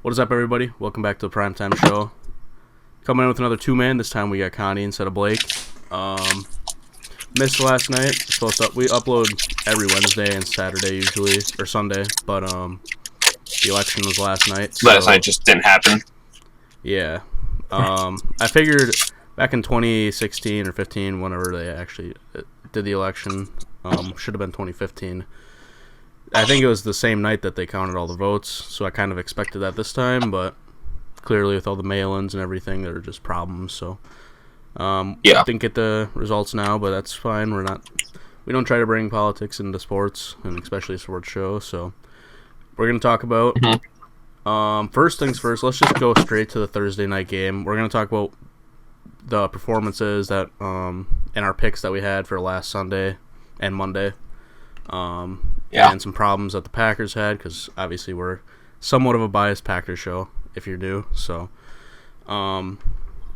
What is up, everybody? Welcome back to the Primetime show. Coming in with another two-man. This time we got Connie instead of Blake. Missed last night. We upload every Wednesday and Saturday usually, or Sunday, but the election was last night. So, last night just didn't happen. Yeah. I figured back in 2016 or 15, whenever they actually did the election, should have been 2015. I think it was the same night that they counted all the votes, so I kind of expected that this time, but clearly with all the mail-ins and everything, there were just problems, so didn't get the results now, but that's fine. We don't try to bring politics into sports, and especially a sports show, so we're going to talk about first things first. Let's just go straight to the Thursday night game. We're going to talk about the performances that and our picks that we had for last Sunday and Monday. And some problems that the Packers had, because obviously we're somewhat of a biased Packers show, if you're new. So,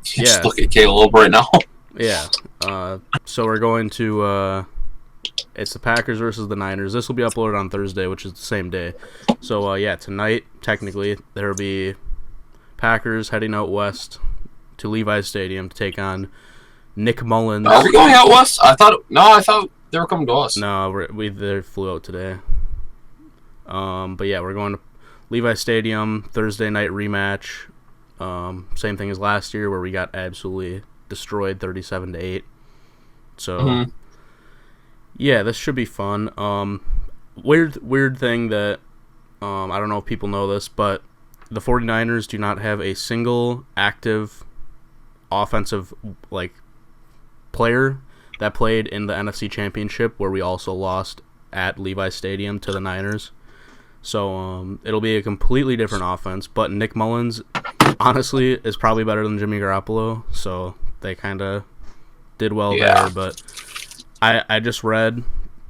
Just look at Caleb right now. Yeah. So we're going to it's the Packers versus the Niners. This will be uploaded on Thursday, which is the same day. So tonight technically there will be Packers heading out west to Levi's Stadium to take on Nick Mullins. Are we going out west? I thought they were coming to us. No, they flew out today. But yeah, we're going to Levi's Stadium, Thursday night rematch. Same thing as last year where we got absolutely destroyed 37-8. So yeah, this should be fun. Weird thing that I don't know if people know this, but the 49ers do not have a single active offensive player that played in the NFC Championship, where we also lost at Levi's Stadium to the Niners. So it'll be a completely different offense, but Nick Mullins, honestly, is probably better than Jimmy Garoppolo, so they kind of did well there. But I just read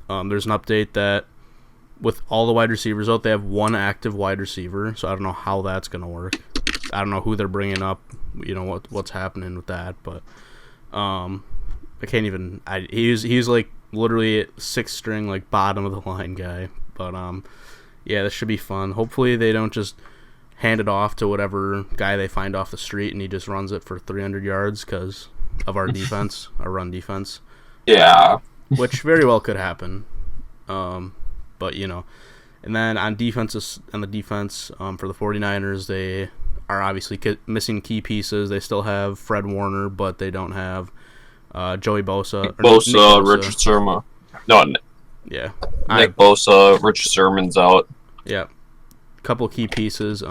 there's an update that with all the wide receivers out, they have one active wide receiver, so I don't know how that's going to work. I don't know who they're bringing up, what's happening with that, but I can't even. He's like literally sixth string, like bottom of the line guy. But yeah, this should be fun. Hopefully they don't just hand it off to whatever guy they find off the street and he just runs it for 300 yards because of our defense, our run defense. Yeah, which very well could happen. But and then on the defense for the 49ers, they are obviously missing key pieces. They still have Fred Warner, but they don't have Joey Bosa. Nick Bosa, Richard Sherman. No, yeah. Nick Bosa, Richard Sherman's out. Yeah. Couple key pieces.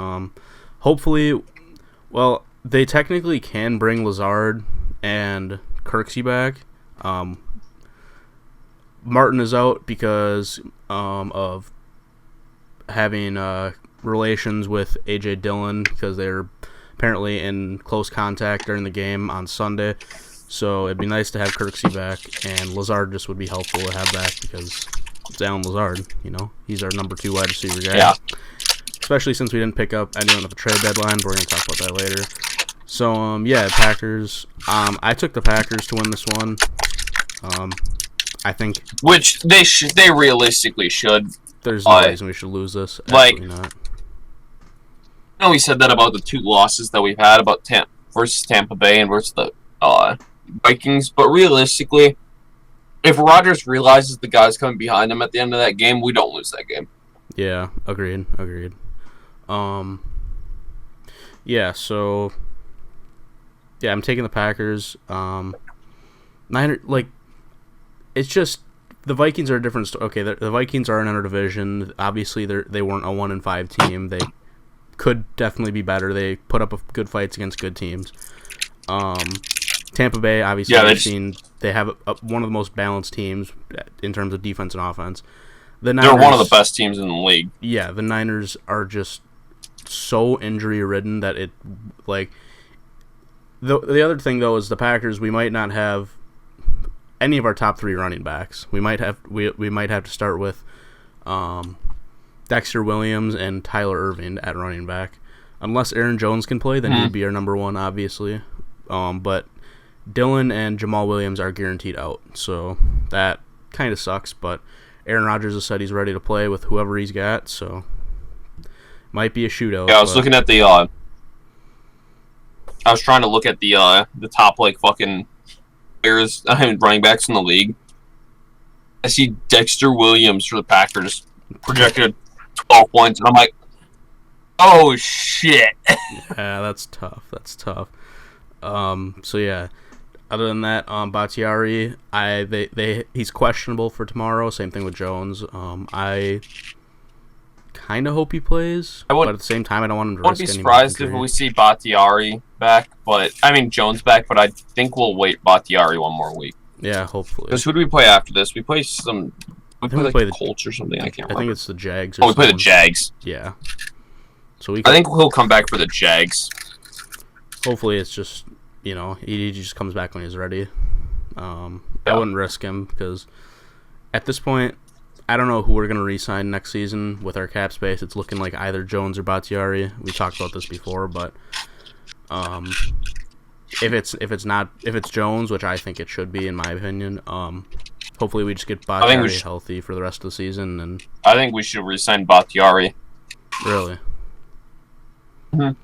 Hopefully, well, they technically can bring Lazard and Kirksey back. Martin is out because of having relations with A.J. Dillon, because they're apparently in close contact during the game on Sunday. So it'd be nice to have Kirksey back, and Lazard just would be helpful to have back because it's Alan Lazard, He's our number 2 wide receiver guy. Yeah. Especially since we didn't pick up anyone at the trade deadline, but we're going to talk about that later. So, Packers. I took the Packers to win this one. I think... Which they realistically should. There's no reason we should lose this. Absolutely not. We said that about the 2 losses that we've had, about versus Tampa Bay and versus the Vikings, but realistically, if Rodgers realizes the guy's coming behind him at the end of that game, we don't lose that game. Yeah, agreed. So I'm taking the Packers. It's just the Vikings are a different okay, the Vikings are in our division. Obviously, they weren't a 1-5 team. They could definitely be better. They put up good fights against good teams. Tampa Bay, obviously, they have one of the most balanced teams in terms of defense and offense. They're one of the best teams in the league. Yeah, the Niners are just so injury-ridden that it, the other thing, though, is the Packers, we might not have any of our top 3 running backs. We might have to start with Dexter Williams and Tyler Irving at running back. Unless Aaron Jones can play, then he'd be our number 1, obviously. But Dillon and Jamal Williams are guaranteed out, so that kind of sucks, but Aaron Rodgers has said he's ready to play with whoever he's got, so Might be a shootout. Yeah, I was looking at the. I was trying to look at the top like fucking players, running backs in the league. I see Dexter Williams for the Packers projected 12 points, and I'm like, oh shit. Yeah, that's tough. That's tough. So yeah. Other than that, Bakhtiari, he's questionable for tomorrow. Same thing with Jones. I kind of hope he plays, but at the same time, I don't want him to risk I wouldn't be surprised if we see Bakhtiari back, Jones back, but I think we'll wait Bakhtiari one more week. Yeah, hopefully. Because who do we play after this? We play some. We play like the Colts or something. I can't remember. I think it's the Jags. We play the Jags. Yeah. So I think he'll come back for the Jags. Hopefully, it's just he just comes back when he's ready. I wouldn't risk him because at this point, I don't know who we're gonna re-sign next season with our cap space. It's looking like either Jones or Bakhtiari. We talked about this before, but if it's Jones, which I think it should be in my opinion, hopefully we just get Bakhtiari healthy for the rest of the season. And I think we should re-sign Bakhtiari. Really? Mm-hmm.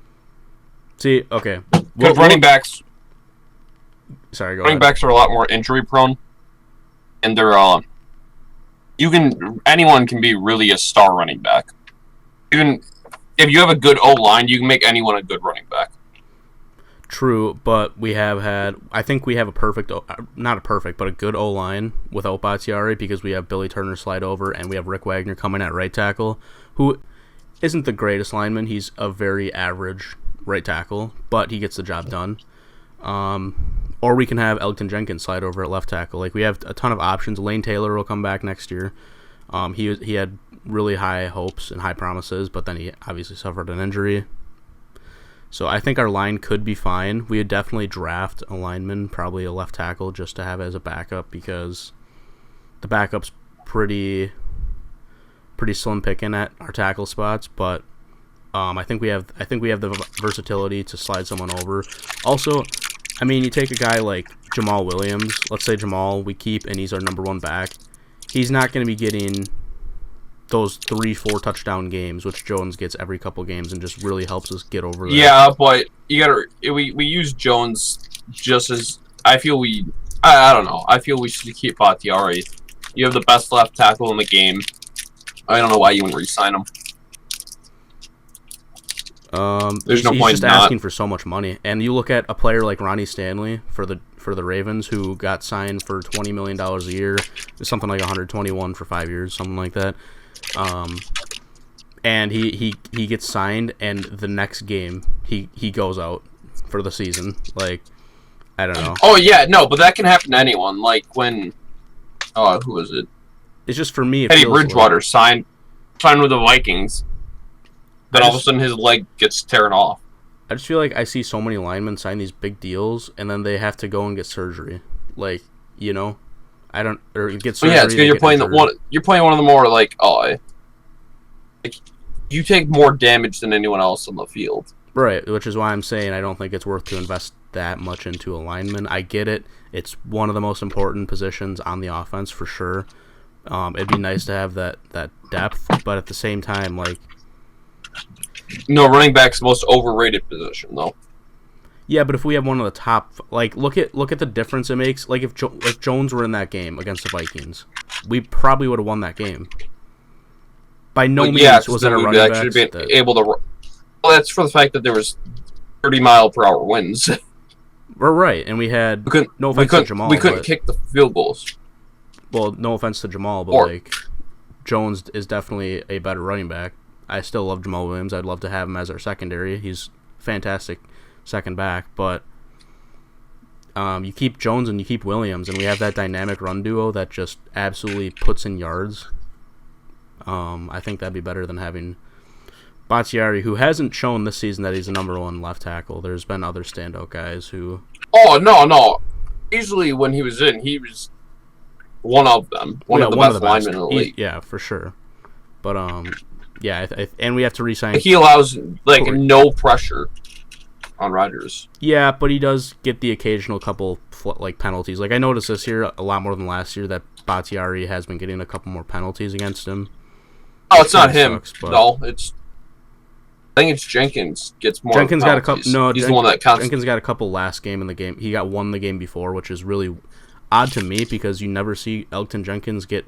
See, okay. Because running backs. Sorry, go running ahead. backs are a lot more injury prone, and they're anyone can be really a star running back. Even if you have a good O-line, you can make anyone a good running back. True, but I think we have a perfect, not a perfect, but a good O-line without Bakhtiari because we have Billy Turner slide over and we have Rick Wagner coming at right tackle, who isn't the greatest lineman. He's a very average right tackle, but he gets the job done. Or we can have Elgton Jenkins slide over at left tackle. Like, we have a ton of options. Lane Taylor will come back next year. He had really high hopes and high promises, but then he obviously suffered an injury. So I think our line could be fine. We would definitely draft a lineman, probably a left tackle, just to have as a backup because the backup's pretty slim picking at our tackle spots. But I think we have the versatility to slide someone over. Also, I mean, you take a guy like Jamal Williams. Let's say Jamal we keep and he's our number one back. He's not going to be getting those 3-4 touchdown games, which Jones gets every couple games and just really helps us get over that. Yeah, but we use Jones just as I feel I don't know. I feel we should keep Bakhtiari. You have the best left tackle in the game. I don't know why you wouldn't re-sign him. There's no point just asking for so much money. And you look at a player like Ronnie Stanley for the Ravens, who got signed for $20 million a year, something like 121 for 5 years, something like that. And he gets signed, and the next game he goes out for the season. Like, I don't know. Oh yeah, no, but that can happen to anyone. Like when, who was it? It's just for me. Teddy Bridgewater signed with the Vikings. Then all of a sudden his leg gets torn off. I just feel like I see so many linemen sign these big deals, and then they have to go and get surgery. Like, I don't, or get surgery. Yeah, it's because you're playing one of the more like you take more damage than anyone else on the field. Right, which is why I'm saying I don't think it's worth to invest that much into a lineman. I get it; it's one of the most important positions on the offense for sure. It'd be nice to have that depth, but at the same time, like. No, running back's the most overrated position, though. Yeah, but if we have one of the top, like, look at the difference it makes. Like, if Jones were in that game against the Vikings, we probably would have won that game. By no means was it a running back able to. Well, that's for the fact that there was 30-mile-per-hour winds. We're right, and we had no offense to Jamal. We couldn't kick the field goals. Well, no offense to Jamal, but like Jones is definitely a better running back. I still love Jamal Williams. I'd love to have him as our secondary. He's fantastic second back, but you keep Jones and you keep Williams, and we have that dynamic run duo that just absolutely puts in yards. I think that'd be better than having Bakhtiari, who hasn't shown this season that he's the number one left tackle. There's been other standout guys who... Oh, no. Usually when he was in, he was one of them. One of the best linemen in the league. Yeah, for sure. But, yeah, and we have to re-sign... He allows, no pressure on Rodgers. Yeah, but he does get the occasional couple, penalties. Like, I noticed this year a lot more than last year that Bakhtiari has been getting a couple more penalties against him. Oh, it's not him. No, it's... I think it's Jenkins gets more Jenkins got a penalties. couple. No, He's the one that counts. Jenkins got a couple last game in the game. He got one the game before, which is really odd to me because you never see Elgton Jenkins get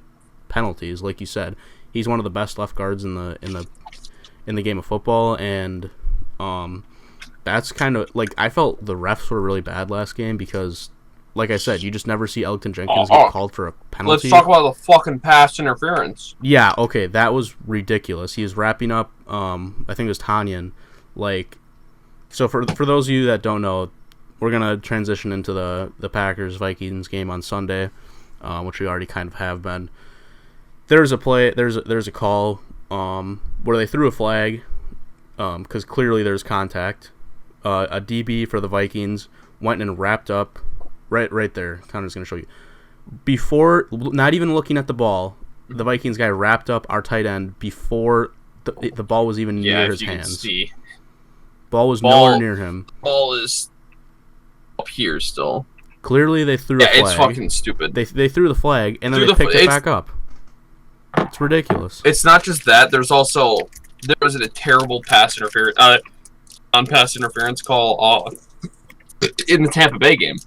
penalties. Like you said, he's one of the best left guards in the game of football, and that's kind of like I felt the refs were really bad last game because, like I said, you just never see Elgton Jenkins get called for a penalty. Let's talk about the fucking pass interference. Yeah, okay, that was ridiculous. He was wrapping up, I think it was Tanyan. Like, so for those of you that don't know, we're gonna transition into the Packers-Vikings game on Sunday, which we already kind of have been. There's a call where they threw a flag because clearly there's contact. A DB for the Vikings went and wrapped up right there. Connor's going to show you. Before, not even looking at the ball, the Vikings guy wrapped up our tight end before the ball was even near his hands. See. Ball was nowhere near him. Ball is up here still. Clearly they threw a flag. Yeah, it's fucking stupid. They threw the flag, and then they picked it back up. It's ridiculous. It's not just that. There was a terrible pass interference call in the Tampa Bay game.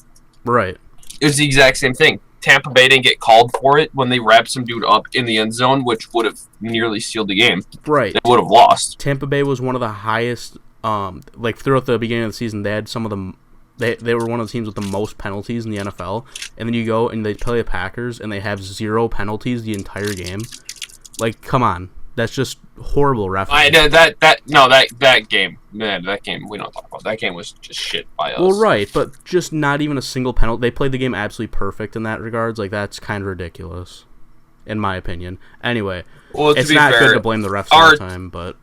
Right. It was the exact same thing. Tampa Bay didn't get called for it when they wrapped some dude up in the end zone, which would have nearly sealed the game. Right. They would have lost. Tampa Bay was one of the highest, like throughout the beginning of the season, they had some of the, they were one of the teams with the most penalties in the NFL. And then you go and they play the Packers and they have 0 penalties the entire game. Like, come on. That's just horrible refereeing. That game, man, that game we don't talk about. That game was just shit by us. Well, right, but just not even a single penalty. They played the game absolutely perfect in that regards. Like, that's kind of ridiculous, in my opinion. Anyway, it's not good to blame the refs all the time, but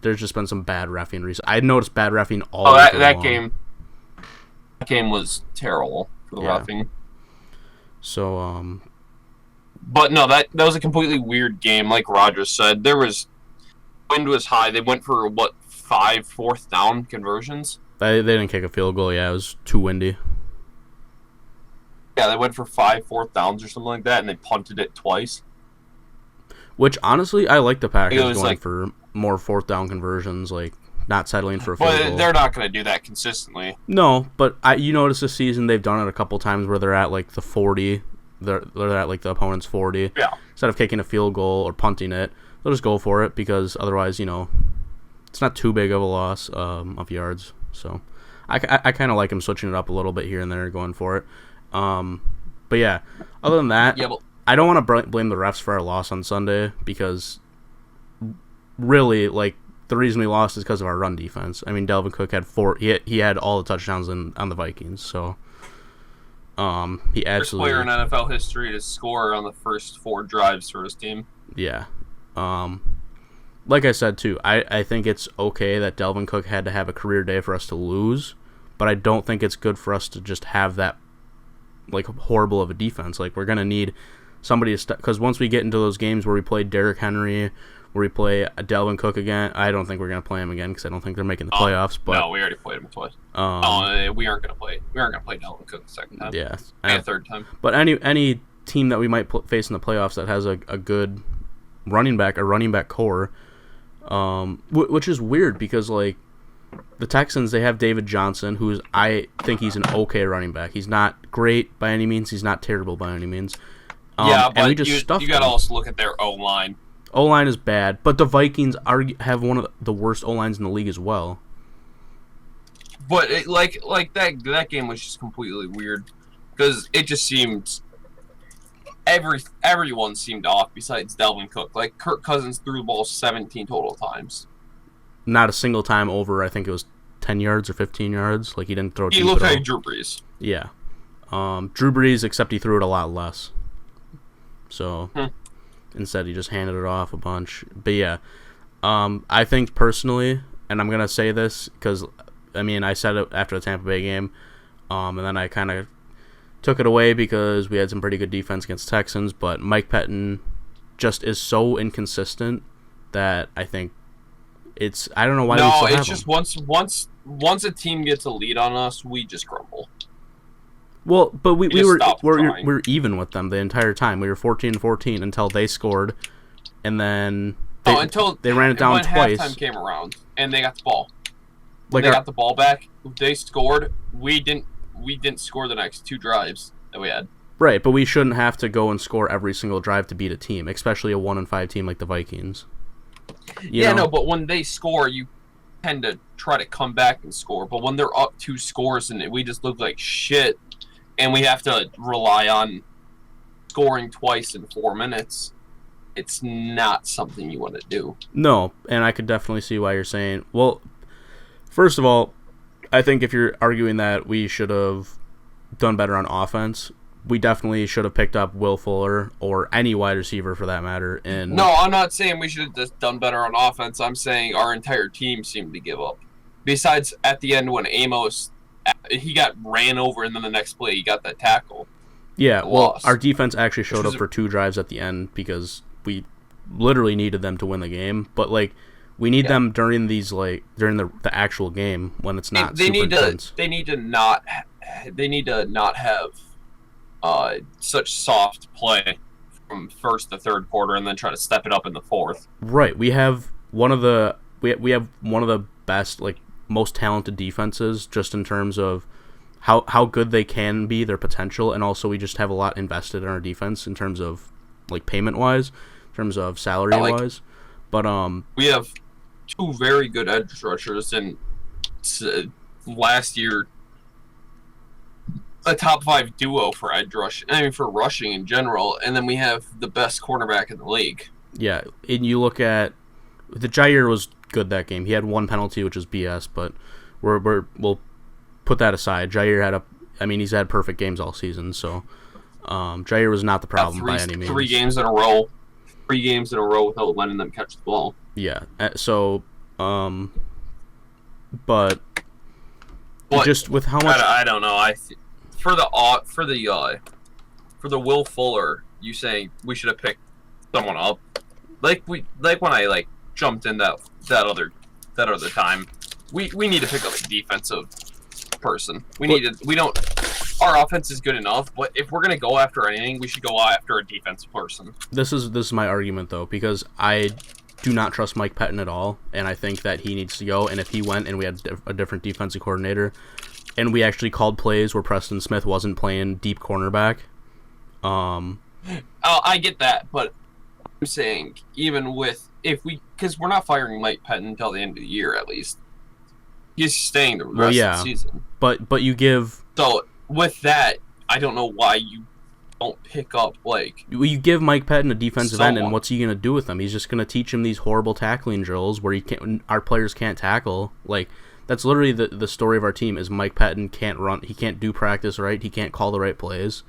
there's just been some bad reffing recently. I noticed bad reffing all the time. That game was terrible for the reffing. So, But no, that was a completely weird game. Like Roger said, wind was high. They went for 5 fourth down conversions. They didn't kick a field goal. Yeah, it was too windy. Yeah, they went for 5 fourth downs or something like that, and they punted it twice. Which honestly, I like the Packers going for more fourth down conversions, like not settling for a field goal. But they're not going to do that consistently. No, but you notice this season they've done it a couple times where they're at like the 40. They're at like the opponent's 40. Yeah. Instead of kicking a field goal or punting it, they'll just go for it because otherwise, it's not too big of a loss of yards. So I kind of like him switching it up a little bit here and there, going for it. But yeah, other than that, I don't want to blame the refs for our loss on Sunday because really, like, the reason we lost is because of our run defense. I mean, Dalvin Cook had 4. He had all the touchdowns on the Vikings, so. He absolutely. First player in NFL history to score on the first 4 drives for his team. Yeah. Like I said too, I think it's okay that Dalvin Cook had to have a career day for us to lose, but I don't think it's good for us to just have that like horrible of a defense. Like, we're gonna need somebody to because once we get into those games where we play Derrick Henry, where we play Dalvin Cook again, I don't think we're gonna play him again because I don't think they're making the playoffs. But no, we already played him twice. We aren't gonna play Dalvin Cook the second time. Yeah, and a third time. But any team that we might face in the playoffs that has a good running back core, which is weird because like the Texans, they have David Johnson, I think he's an okay running back. He's not great by any means. He's not terrible by any means. Yeah, but and we just you got to also look at their O-line. O-line is bad, but the Vikings have one of the worst O-lines in the league as well. But that game was just completely weird because it just seemed everyone seemed off besides Dalvin Cook. Like, Kirk Cousins threw the ball 17 total times. Not a single time over, I think it was 10 yards or 15 yards. Like, he didn't throw it deep He looked at all. like Drew Brees. Yeah. Drew Brees, except he threw it a lot less. So, instead he just handed it off a bunch. But yeah, I think personally, and I'm going to say this because, I mean, I said it after the Tampa Bay game, and then I kind of took it away because we had some pretty good defense against Texans, but Mike Pettin just is so inconsistent that I think I don't know why we still have him. No, it's just once a team gets a lead on us, we just crumble. Well, but we're even with them the entire time. We were 14-14 until they scored, and then Oh, until they ran it down when twice. halftime came around and they got the ball. When Like they got the ball back, they scored. We didn't score the next 2 drives that we had. Right, but we shouldn't have to go and score every single drive to beat a team, especially a 1-5 team like the Vikings. You know? No, but when they score, you tend to try to come back and score. But when they're up 2 scores and we just look like shit, and we have to rely on scoring twice in 4 minutes, it's not something you want to do. No, and I could definitely see why you're saying. Well, first of all, I think if you're arguing that we should have done better on offense, we definitely should have picked up Will Fuller or any wide receiver for that matter. And no, I'm not saying we should have just done better on offense. I'm saying our entire team seemed to give up. Besides, at the end when Amos, he got ran over, and then the next play he got that tackle. Yeah, well, our defense actually showed up for 2 drives at the end because we literally needed them to win the game. But like, we need them during these during the actual game when it's not. They need to not have such soft play from first to third quarter and then try to step it up in the fourth. Right, we have one of the best, like, most talented defenses just in terms of how good they can be, their potential, and also we just have a lot invested in our defense in terms of like payment wise, in terms of salary wise. But we have 2 very good edge rushers, and last year a top 5 duo for edge rush. I mean, for rushing in general, and then we have the best cornerback in the league. Yeah, and you look at the Jair was good that game. He had 1 penalty, which is BS, but we'll put that aside. Jair he's had perfect games all season, so Jair was not the problem by any means. 3 games in a row. 3 games in a row without letting them catch the ball. Yeah. So, but just with how much I don't know. For the Will Fuller, you saying we should have picked someone up, like when I jumped in that other time. We need to pick up a defensive person. Our offense is good enough, but if we're gonna go after anything, we should go after a defensive person. This is my argument though, because I do not trust Mike Pettin at all, and I think that he needs to go. And if he went and we had a different defensive coordinator, and we actually called plays where Preston Smith wasn't playing deep cornerback. I get that, but I'm saying even because we're not firing Mike Pettin until the end of the year at least. He's staying the rest of the season. But you give. So with that, I don't know why you don't pick up you give Mike Pettin a defensive end, and what's he gonna do with him? He's just gonna teach him these horrible tackling drills where our players can't tackle. Like, that's literally the story of our team is Mike Pettin can't run. He can't do practice right. He can't call the right plays.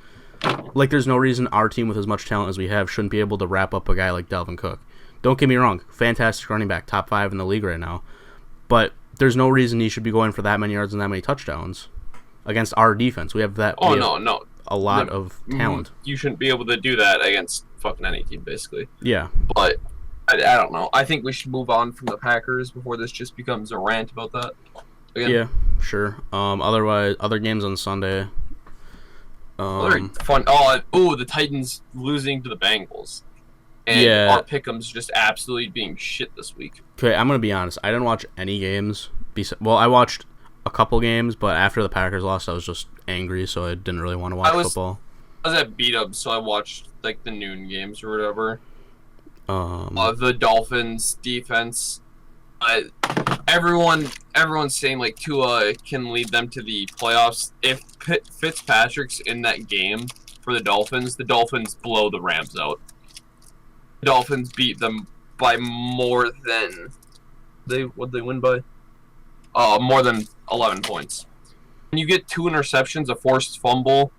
Like, there's no reason our team with as much talent as we have shouldn't be able to wrap up a guy like Dalvin Cook. Don't get me wrong, fantastic running back, top 5 in the league right now. But there's no reason he should be going for that many yards and that many touchdowns against our defense. We have that. No. A lot of talent. You shouldn't be able to do that against fucking any team, basically. Yeah. But I don't know. I think we should move on from the Packers before this just becomes a rant about that. Again. Yeah, sure. Otherwise, other games on Sunday. Fun. The Titans losing to the Bengals. And our Pick'em's just absolutely being shit this week. Okay, I'm going to be honest. I didn't watch any games. I watched a couple games, but after the Packers lost, I was just angry, so I didn't really want to watch football. I was at beat-up, so I watched the noon games or whatever. The Dolphins defense. Everyone's saying Tua can lead them to the playoffs. If Fitzpatrick's in that game for the Dolphins blow the Rams out. The Dolphins beat them by more than what'd they win by? More than 11 points. When you get 2 interceptions, a forced fumble,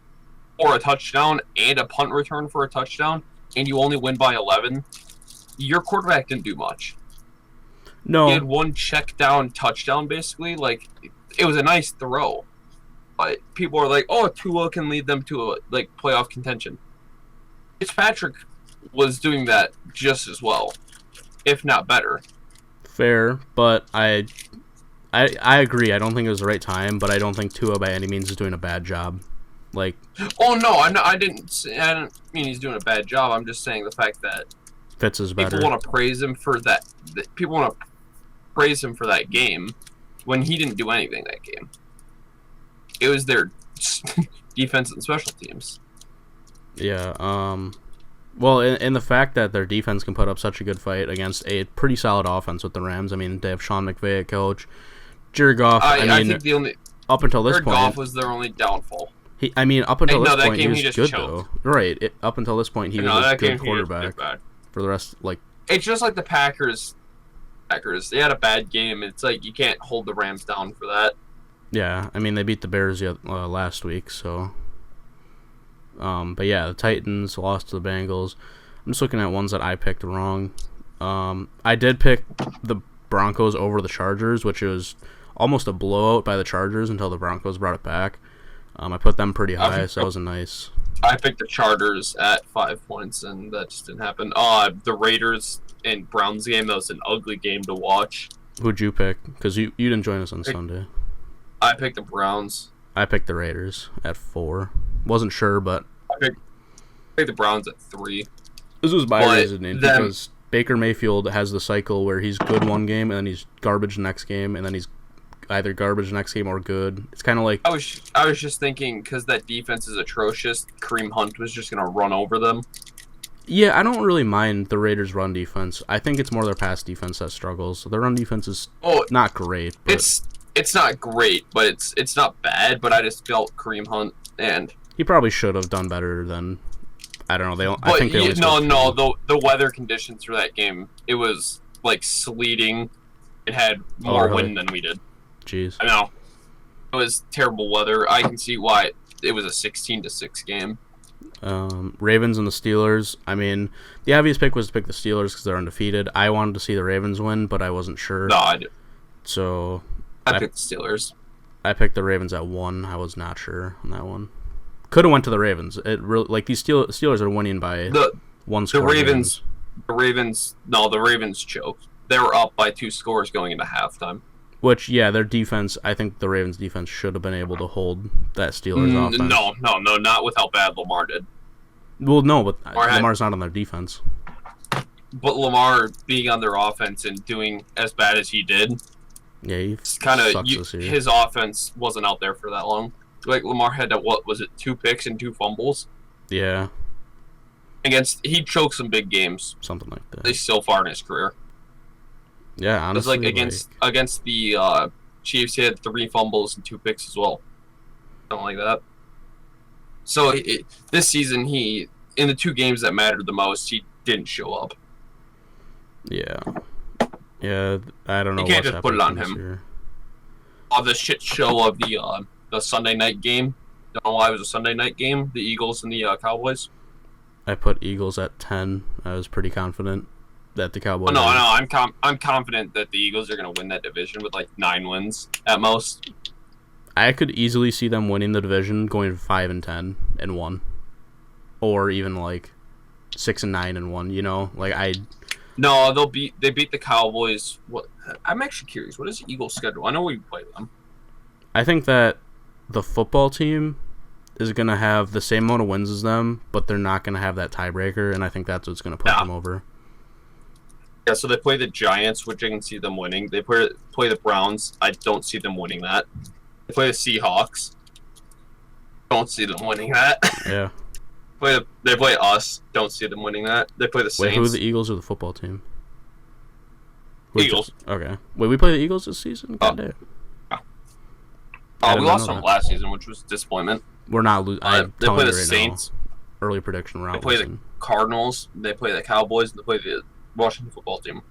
or a touchdown, and a punt return for a touchdown, and you only win by 11, your quarterback didn't do much. No. He had 1 check down touchdown, basically. It was a nice throw. But people are like, Tua can lead them to a playoff contention. Fitzpatrick was doing that just as well, if not better. Fair, but I agree. I don't think it was the right time, but I don't think Tua by any means is doing a bad job. Oh no, I didn't mean he's doing a bad job. I'm just saying the fact that Fitz is better. People want to praise him for that. People want to praise him for that game when he didn't do anything that game. It was their defense and special teams. Yeah. Well, in the fact that their defense can put up such a good fight against a pretty solid offense with the Rams. I mean, they have Sean McVay at coach. Jared Goff. I think the only up until this point, Goff was their only downfall. Up until this point, he was good choked. though. Right. Up until this point, he was a good quarterback. For the rest, it's just like the Packers. They had a bad game. It's like you can't hold the Rams down for that. Yeah, I mean they beat the Bears last week, so. But yeah, the Titans lost to the Bengals. I'm just looking at ones that I picked wrong. I did pick the Broncos over the Chargers, which was almost a blowout by the Chargers until the Broncos brought it back. I put them pretty high, so that was a nice. I picked the Chargers at 5 points, and that just didn't happen. The Raiders and Browns game, that was an ugly game to watch. Who'd you pick? Because you didn't join us on Sunday. I picked the Browns. I picked the Raiders at 4. Wasn't sure, but I picked the Browns at 3. This was my reasoning because Baker Mayfield has the cycle where he's good one game and then he's garbage the next game and then he's either garbage the next game or good. It's kind of like I was just thinking because that defense is atrocious. Kareem Hunt was just gonna run over them. Yeah, I don't really mind the Raiders' run defense. I think it's more their pass defense that struggles. So their run defense is not great. But it's not great, but it's not bad. But I just felt Kareem Hunt and he probably should have done better than. I don't know. I think they the weather conditions for that game, it was like sleeting. It had more wind than we did. Jeez. I know. It was terrible weather. I can see why it was a 16-6 game. Ravens and the Steelers. I mean, the obvious pick was to pick the Steelers because they're undefeated. I wanted to see the Ravens win, but I wasn't sure. No, I did. So I picked the Steelers. I picked the Ravens at 1. I was not sure on that one. Could have went to the Ravens. It really these Steelers are winning by one score. The Ravens choked. They were up by 2 scores going into halftime. Which, yeah, their defense, I think the Ravens' defense should have been able to hold that Steelers offense. No, not with how bad Lamar did. Well, no, but Lamar's not on their defense. But Lamar being on their offense and doing as bad as he did, yeah, he sucks this year. His offense wasn't out there for that long. Like, Lamar had, 2 picks and 2 fumbles? Yeah. He choked some big games. Something like that. At least so far in his career. Yeah, honestly. It's like against the Chiefs, he had 3 fumbles and 2 picks as well. Something like that. So, this season, in the 2 games that mattered the most, he didn't show up. Yeah. Yeah, I don't know. You can't just put it on him. The shit show of the Sunday night game. Don't know why it was a Sunday night game. The Eagles and the Cowboys. I put Eagles at 10. I was pretty confident that the Cowboys. No, I'm confident that the Eagles are going to win that division with 9 wins at most. I could easily see them winning the division, going 5-10 and 1, or even 6-9 and 1. You know, No, they beat the Cowboys. What? I'm actually curious. What is the Eagles' schedule? I know we play them. I think that the football team is going to have the same amount of wins as them, but they're not going to have that tiebreaker, and I think that's what's going to put them over. Yeah, so they play the Giants, which I can see them winning. They play the Browns. I don't see them winning that. They play the Seahawks. Don't see them winning that. Yeah. They play us. Don't see them winning that. They play the Saints. Wait, who are the Eagles or the football team? Eagles. Okay. Wait, we play the Eagles this season? God we lost them last season, which was a disappointment. We're not losing. They play the Saints. Early prediction, we're not losing. They play the Cardinals. They play the Cowboys. And they play the Washington football team.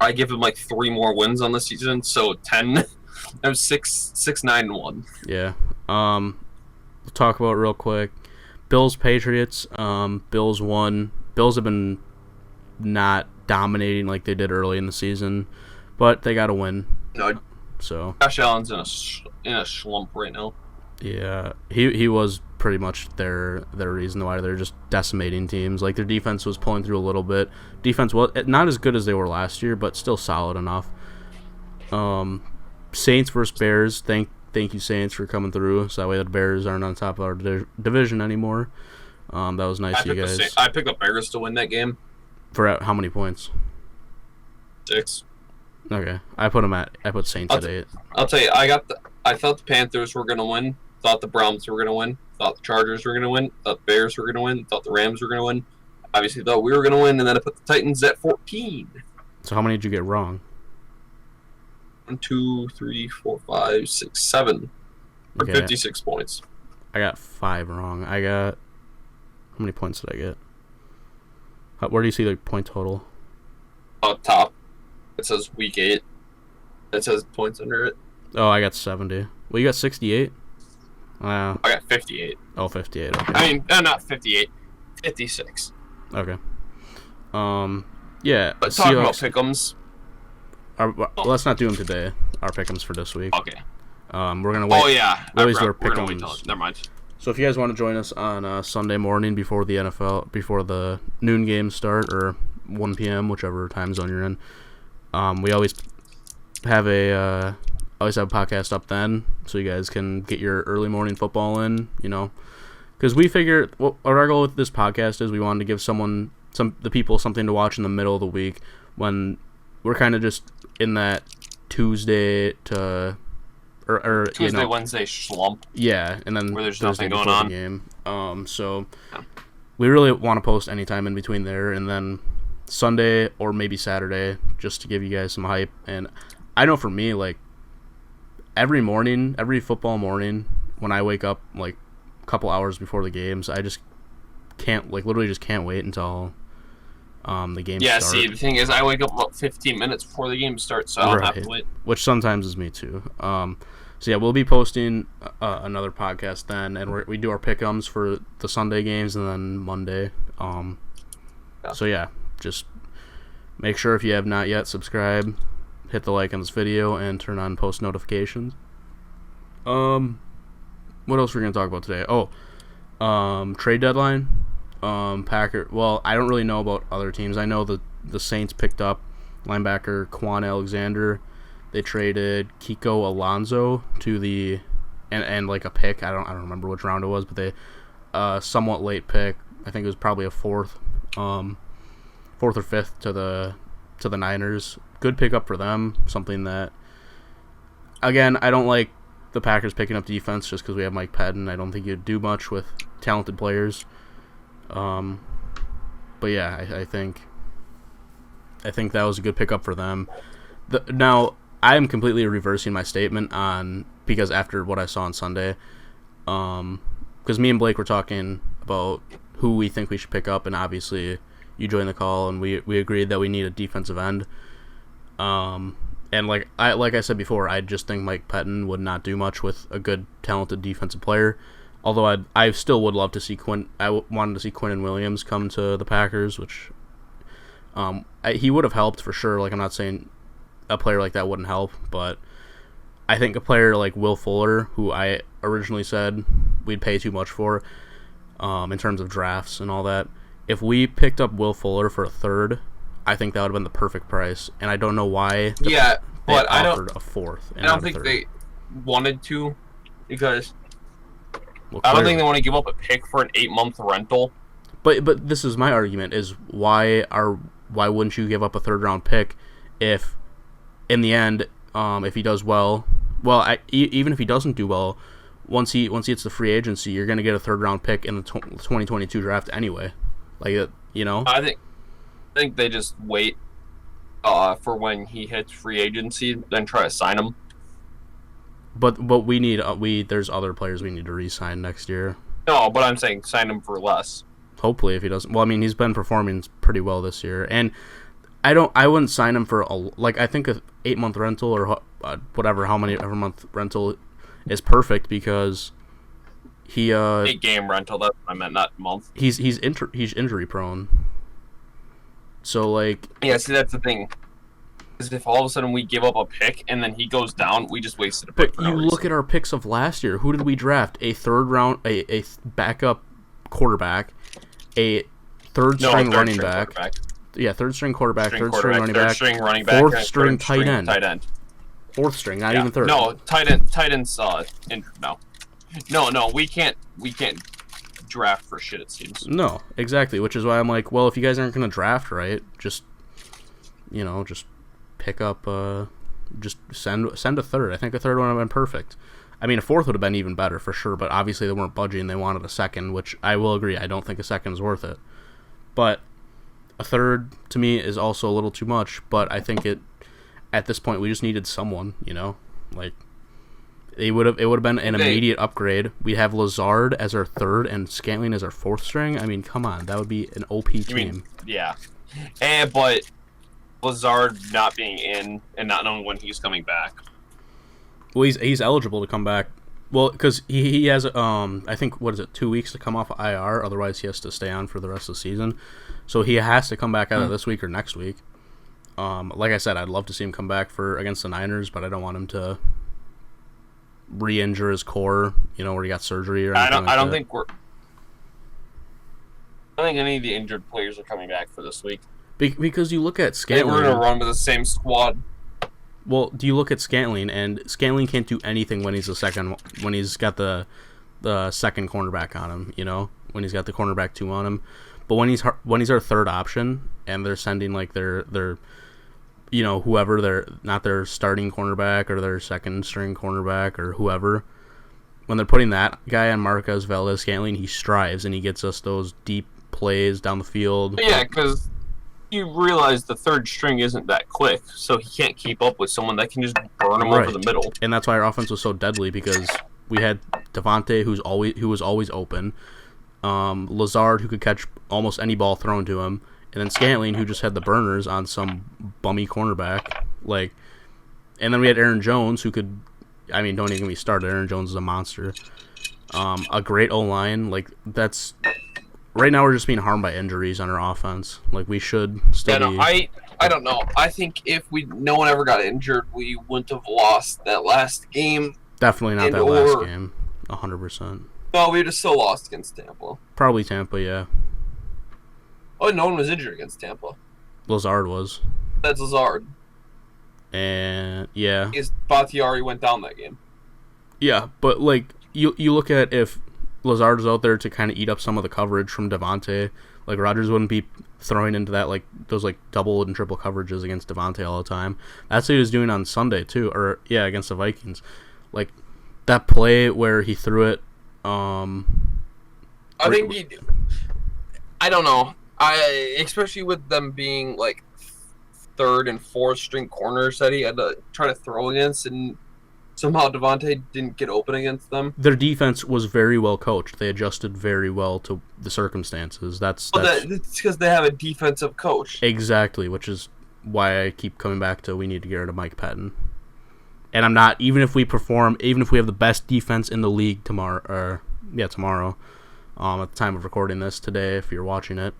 I give them 3 more wins on the season, so 10. It was 6-9-1. Yeah. We'll talk about it real quick. Bills, Patriots. Bills won. Bills have been not dominating like they did early in the season, but they got to win. No. So Josh Allen's in a slump right now. Yeah, he was pretty much their reason why they're just decimating teams. Their defense was pulling through a little bit. Defense was not as good as they were last year, but still solid enough. Saints versus Bears. Thank you, Saints, for coming through. So that way the Bears aren't on top of our division anymore. That was nice of you guys. I picked the Bears to win that game. For how many points? 6. Okay, I put Saints at 8. I'll tell you, I thought the Panthers were gonna win. Thought the Browns were gonna win. Thought the Chargers were gonna win. Thought the Bears were gonna win. Thought the Rams were gonna win. Obviously, thought we were gonna win, and then I put the Titans at 14. So how many did you get wrong? 1, 2, 3, 4, 5, 6, 7. For 56 points. I got 5 wrong. How many points did I get? Where do you see the point total? Up top. It says week 8. It says points under it. Oh, I got 70. Well, you got 68? I got 58. Oh, 58. Okay. I mean, not 58. 56. Okay. Yeah. But talking about pick'ems. Let's not do them today. Our pick'ems for this week. Okay. We're gonna wait. Oh yeah. We always do our we're gonna wait pick'ems. never mind. So if you guys want to join us on Sunday morning before the noon games start, or 1 p.m., whichever time zone you're in, we always have a podcast up then, so you guys can get your early morning football in. Because we figure what our goal with this podcast is, we wanted to give the people something to watch in the middle of the week when we're kind of just in that Tuesday to or Tuesday, Wednesday slump. Yeah, and then where there's Thursday nothing going before on. the game. So we really want to post anytime in between there, and then Sunday or maybe Saturday, just to give you guys some hype. And I know for me, like every football morning when I wake up, like a couple hours before the games, I just can't, literally just can't wait until the game starts. See, the thing is, I wake up about 15 minutes before the game starts, so I don't have to wait. Which sometimes is me too. So yeah, we'll be posting another podcast then, and we do our pick'ems for the Sunday games and then Monday. So yeah, just make sure if you have not yet, subscribe, hit the like on this video, and turn on post notifications. What else we're gonna talk about today? Trade deadline. Packer. Well, I don't really know about other teams. I know the Saints picked up linebacker Quan Alexander. They traded Kiko Alonso to and like a pick. I don't remember which round it was, but they somewhat late pick. I think it was probably a fourth or fifth to the Niners. Good pickup for them. Something that, again, I don't like the Packers picking up defense just because we have Mike Pettin. I don't think you'd do much with talented players. But yeah, I think that was a good pickup for them. Now I am completely reversing my statement because after what I saw on Sunday, because me and Blake were talking about who we think we should pick up, and obviously you joined the call, and we agreed that we need a defensive end. And like I said before, I just think Mike Pettin would not do much with a good, talented defensive player. Although I still would love to see wanted to see Quinnen Williams come to the Packers, which he would have helped for sure. Like, I'm not saying a player like that wouldn't help, but I think a player like Will Fuller, who I originally said we'd pay too much for, in terms of drafts and all that, if we picked up Will Fuller for a third, I think that would have been the perfect price. And I don't know why. But I offered a fourth. I don't think they wanted to, because. Well, I don't think they want to give up a pick for an 8-month rental. But this is my argument: is why wouldn't you give up a third round pick if, in the end, if he does well, even if he doesn't do well, once he hits the free agency, you're going to get a third round pick in the 2022 draft anyway. I think they just wait for when he hits free agency, then try to sign him. But we need there's other players we need to re-sign next year. No, but I'm saying sign him for less. Hopefully, if he doesn't. Well, I mean, he's been performing pretty well this year, and I wouldn't sign him for I think a 8-month rental or whatever, however month rental is perfect, because he 8-game rental. That's what I meant, not month. He's injury prone. So see, that's the thing. Is if all of a sudden we give up a pick and then he goes down, we just wasted a pick. But you look at our picks of last year. Who did we draft? A third round, a backup quarterback, a third string running back. Yeah, third string quarterback, third string running back, fourth string tight end. Fourth string, not even third. No, tight end's injured. No, we can't draft for shit, it seems. No, exactly, which is why I'm like, well, if you guys aren't going to draft right, just pick up, just send a third. I think a third would have been perfect. I mean, a fourth would have been even better for sure, but obviously they weren't budging. They wanted a second, which I will agree. I don't think a second is worth it. But a third, to me, is also a little too much, but I think at this point, we just needed someone, Like, it would have been an immediate upgrade. We have Lazard as our third and Scantling as our fourth string. I mean, come on. That would be an OP team. Yeah. But Lazard not being in and not knowing when he's coming back. Well, he's eligible to come back. Well, because he has, I think, 2 weeks to come off of IR. Otherwise, he has to stay on for the rest of the season. So he has to come back either this week or next week. Like I said, I'd love to see him come back against the Niners, but I don't want him to re-injure his core, where he got surgery or anything. I don't think any of the injured players are coming back for this week. Because you look at Scantling. We're going to run with the same squad. Well, do you look at Scantling, and Scantling can't do anything when he's got the second cornerback on him, when he's got the cornerback 2 on him. But when he's our third option, and they're sending like their whoever, they're not their starting cornerback or their second string cornerback or whoever, when they're putting that guy on Marquez Valdez-Scantling, he strives and he gets us those deep plays down the field. Yeah, because you realize the third string isn't that quick, so he can't keep up with someone that can just burn him over the middle. And that's why our offense was so deadly, because we had Devontae, who was always open, Lazard, who could catch almost any ball thrown to him, and then Scantling, who just had the burners on some bummy cornerback. And then we had Aaron Jones, who could, don't even get me started. Aaron Jones is a monster. A great O-line. That's... Right now, we're just being harmed by injuries on our offense. We should still be... I don't know. I think if no one ever got injured, we wouldn't have lost that last game. Definitely not that last game. 100%. No, we would have still lost against Tampa. Probably Tampa, yeah. Oh, no one was injured against Tampa. Lazard was. That's Lazard. And, yeah. Because Bakhtiari went down that game. Yeah, but, you look at if Lazard is out there to kind of eat up some of the coverage from Devontae, Rodgers wouldn't be throwing into that, those, double and triple coverages against Devontae all the time. That's what he was doing on Sunday, too. Or, yeah, against the Vikings. That play where he threw it, I don't know. Especially with them being third and fourth string corners that he had to try to throw against, and somehow Devontae didn't get open against them. Their defense was very well coached. They adjusted very well to the circumstances. That's because they have a defensive coach. Exactly, which is why I keep coming back to we need to get rid of Mike Pettin. And I'm not, even if we have the best defense in the league tomorrow, at the time of recording this today, if you're watching it,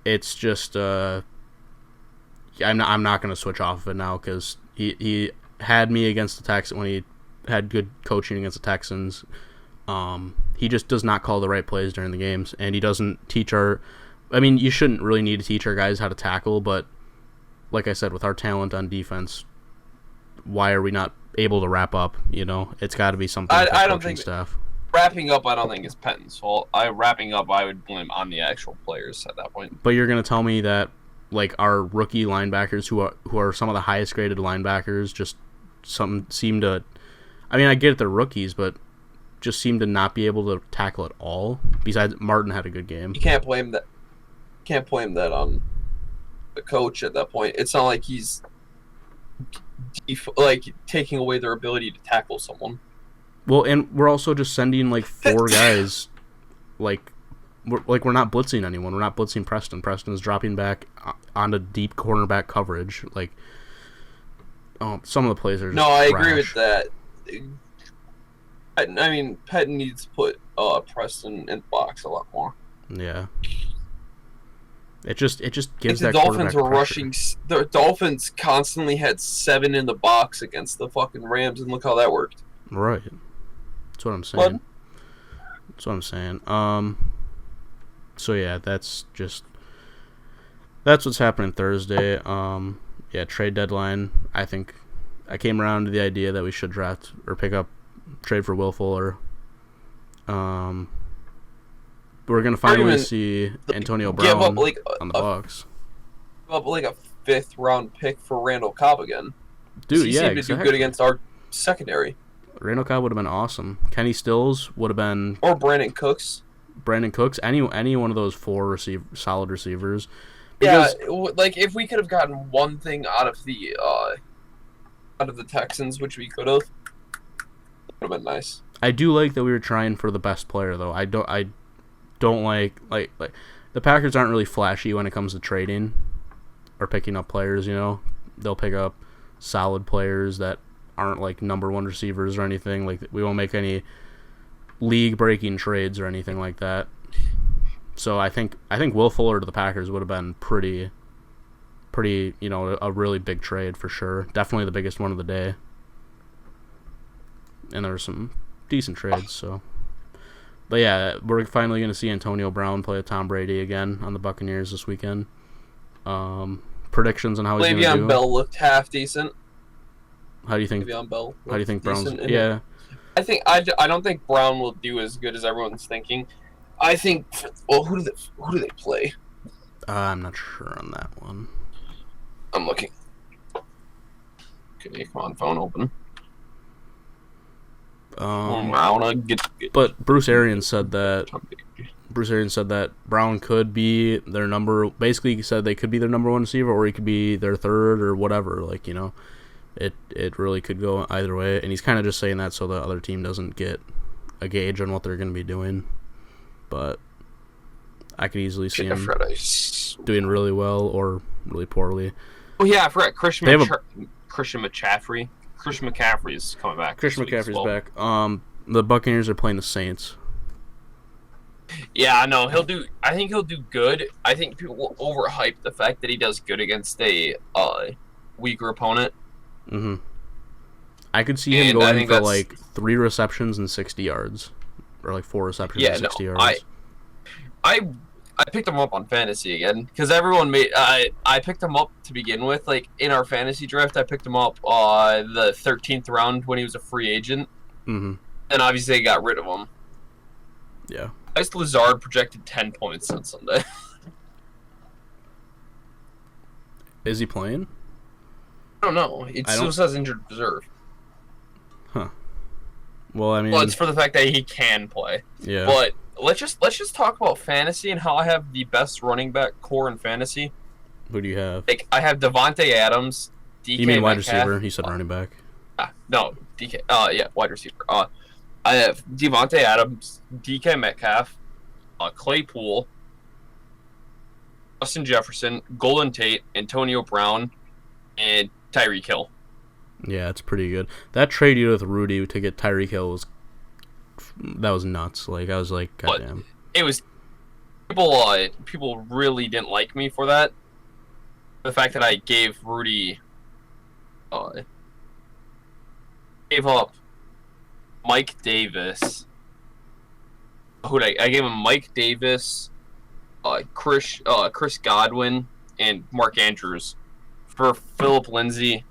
it's just, I'm not going to switch off of it now, because he had me against the Texans when he had good coaching against the Texans. He just does not call the right plays during the games, and he doesn't teach you shouldn't really need to teach our guys how to tackle, but like I said, with our talent on defense, why are we not able to wrap up? It's got to be something with the coaching staff. Wrapping up, I don't think it's Pettin's fault. I would blame on the actual players at that point. But you're going to tell me that our rookie linebackers, who are some of the highest graded linebackers, just seem to, I get it, they're rookies, but just seem to not be able to tackle at all. Besides, Martin had a good game. You can't blame that. The coach at that point. It's not like he's taking away their ability to tackle someone. Well, and we're also just sending 4 guys. We're not blitzing anyone. We're not blitzing Preston. Preston is dropping back onto deep cornerback coverage. Some of the plays are just I trash. agree with that. Pettin needs to put Preston in the box a lot more. Yeah. It just gives the that Dolphins were pressure. rushing. The Dolphins constantly had 7 in the box against the fucking Rams, and look how that worked. Right. That's what I'm saying. So yeah, that's what's happening Thursday. Trade deadline. I think I came around to the idea that we should draft or trade for Will Fuller. we're gonna finally see Antonio give Brown up like on the Bucks. Give up like a 5th round pick for Randall Cobb again. Dude, he yeah, seemed to exactly. do good against our secondary. Randall Cobb would have been awesome. Kenny Stills would have been, or Brandon Cooks. Brandon Cooks, any one of those 4 solid receivers. Because, yeah, like if we could have gotten one thing out of the Texans, which we could have, would have been nice. I do like that we were trying for the best player though. I don't like the Packers aren't really flashy when it comes to trading or picking up players. You know, they'll pick up solid players that aren't like number 1 receivers or anything. Like we won't make any league-breaking trades or anything like that. So I think Will Fuller to the Packers would have been pretty, you know, a really big trade for sure. Definitely the biggest one of the day. And there were some decent trades. So, but yeah, we're finally going to see Antonio Brown play with Tom Brady again on the Buccaneers this weekend. Predictions on how he's going to do. Le'Veon Bell looked half decent. How do you think? Le'Veon Bell. How do you think Brown's? Yeah. I don't think Brown will do as good as everyone's thinking. I think. Well, who do they play? I'm not sure on that one. I'm looking. Okay, come on, phone open. I wanna get. But Bruce Arians said that Brown could be their number. Basically, he said they could be their number 1 receiver, or he could be their 3rd, or whatever. Like, you know, it really could go either way. And he's kind of just saying that so the other team doesn't get a gauge on what they're going to be doing. But I could easily see him doing really well or really poorly. Oh yeah, I forgot Christian McCaffrey. Christian McCaffrey is coming back. Christian McCaffrey's back. The Buccaneers are playing the Saints. Yeah, I know I think he'll do good. I think people will overhype the fact that he does good against a weaker opponent. Mm-hmm. I could see him going for like 3 receptions and 60 yards, or like 4 receptions and 60 yards. I picked him up on fantasy again because everyone made. I picked him up to begin with. Like in our fantasy draft, I picked him up the 13th round when he was a free agent. Mm-hmm. And obviously, I got rid of him. Yeah. Ice Lazard projected 10 points on Sunday. Is he playing? I don't know. It still says injured reserve. Huh. Well, I mean, it's for the fact that he can play. Yeah. But let's just talk about fantasy and how I have the best running back core in fantasy. Who do you have? Like I have Devontae Adams, DK. You mean wide Metcalf. receiver? He said running back. No, DK. Yeah, wide receiver. I have Devontae Adams, DK Metcalf, Claypool, Justin Jefferson, Golden Tate, Antonio Brown, and Tyreek Hill. Yeah, it's pretty good. That trade you did with Rudy to get Tyreek Hill was nuts. Like I was like, goddamn. It was people really didn't like me for that. The fact that I gave Rudy gave up Mike Davis. I gave him Mike Davis, Chris Godwin, and Mark Andrews for Phillip Lindsay,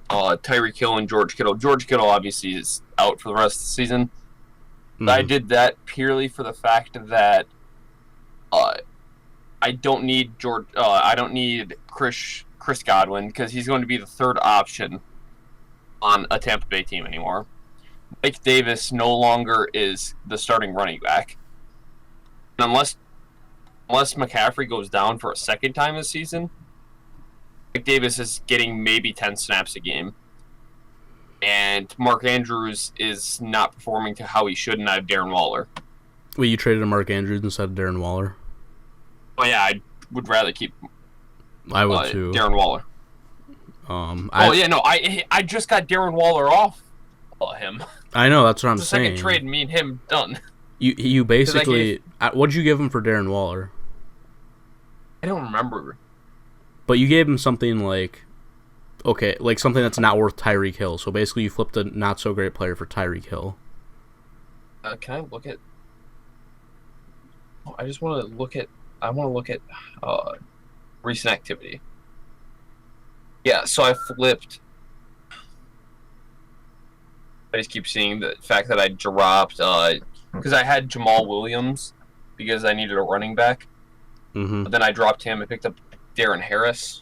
Tyreek Hill, and George Kittle. George Kittle obviously is out for the rest of the season. Mm-hmm. I did that purely for the fact that I don't need Chris Godwin because he's going to be the 3rd option on a Tampa Bay team anymore. Mike Davis no longer is the starting running back. And unless McCaffrey goes down for a 2nd time this season, Mike Davis is getting maybe 10 snaps a game. And Mark Andrews is not performing to how he should, and I have Darren Waller. Wait, you traded to Mark Andrews instead of Darren Waller? Oh yeah, I would rather keep I would too. Darren Waller. I just got Darren Waller off him. I know, that's what I'm saying. The second trade, me and him done. You basically what'd you give him for Darren Waller? I don't remember. But you gave him something like something that's not worth Tyreek Hill. So basically, you flipped a not so great player for Tyreek Hill. Can I look at? I just want to look at. I want to look at recent activity. Yeah, so I flipped. I just keep seeing the fact that I dropped because I had Jamal Williams because I needed a running back. Mm-hmm. But then I dropped him. I picked up Darren Harris.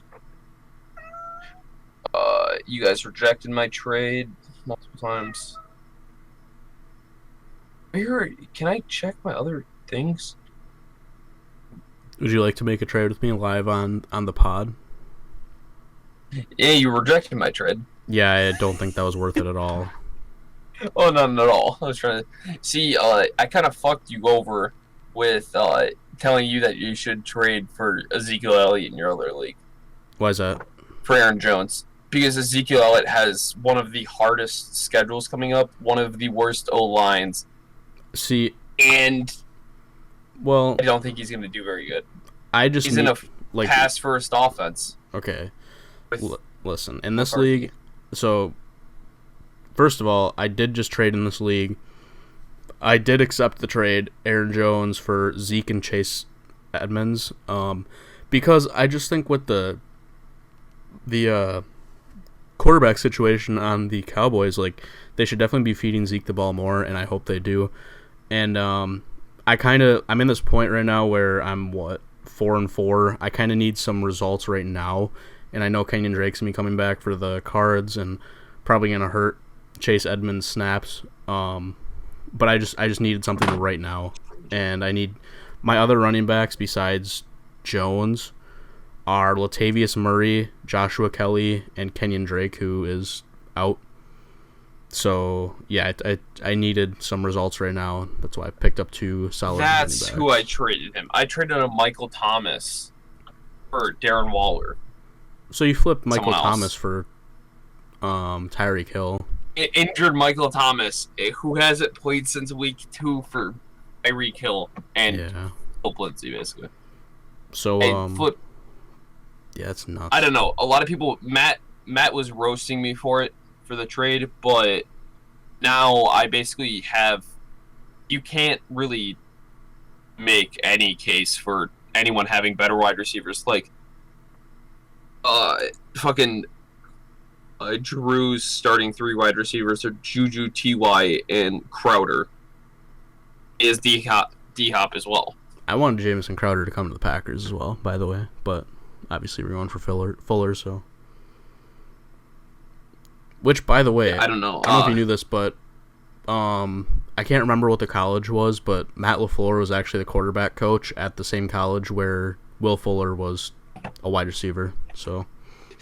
You guys rejected my trade multiple times. Can I check my other things? Would you like to make a trade with me live on the pod? Yeah, you rejected my trade. Yeah, I don't think that was worth it at all. Oh, none at all. I was trying to see. I kind of fucked you over with telling you that you should trade for Ezekiel Elliott in your other league. Why is that? For Aaron Jones. Because Ezekiel Elliott has one of the hardest schedules coming up, one of the worst O-lines. See, and well, I don't think he's going to do very good. He's in a pass-first offense. Okay. Listen, in this league, so first of all, I did just trade in this league. I did accept the trade, Aaron Jones for Zeke and Chase Edmonds, because I just think with the quarterback situation on the Cowboys, like, they should definitely be feeding Zeke the ball more, and I hope they do. And I'm in this point right now where I'm 4-4. I kind of need some results right now, and I know Kenyon Drake's gonna be coming back for the Cards and probably gonna hurt Chase Edmonds snaps. But I just needed something right now, and I need my other running backs besides Jones are Latavius Murray, Joshua Kelly, and Kenyon Drake, who is out. So, yeah, I needed some results right now. That's why I picked up 2 solid running backs. That's who I traded him. I traded a Michael Thomas for Darren Waller. So you flipped Michael Thomas for Tyreek Hill. Injured Michael Thomas, who hasn't played since week 2 for Tyreek Hill and Phil Lindsay, basically. So, yeah, it's nuts. I don't know. A lot of people, Matt was roasting me for the trade, but now I basically have. You can't really make any case for anyone having better wide receivers. Like, Drew's starting 3 wide receivers are Juju, Ty, and Crowder. Is D-Hop as well. I wanted Jamison Crowder to come to the Packers as well, by the way, but obviously we're going for Fuller, so. Which, by the way, I don't know. I don't know if you knew this, but I can't remember what the college was, but Matt LaFleur was actually the quarterback coach at the same college where Will Fuller was a wide receiver. So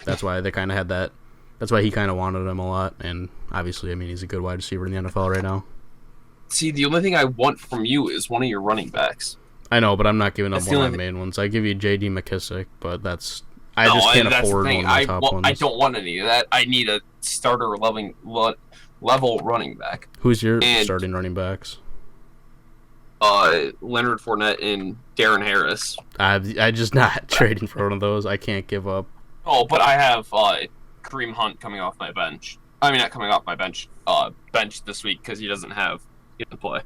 that's why they kind of had that. That's why he kind of wanted him a lot, and obviously, I mean, he's a good wide receiver in the NFL right now. See, the only thing I want from you is one of your running backs. I know, but I'm not giving up one of my main ones. I give you J.D. McKissick, but just can't afford one of my top ones. I don't want any of that. I need a starter level running back. Who's your starting running backs? Leonard Fournette and Darren Harris. I just not trading for one of those. I can't give up. Oh, but I have Kareem Hunt coming off my bench. I mean, not coming off my bench. Bench this week because he doesn't play.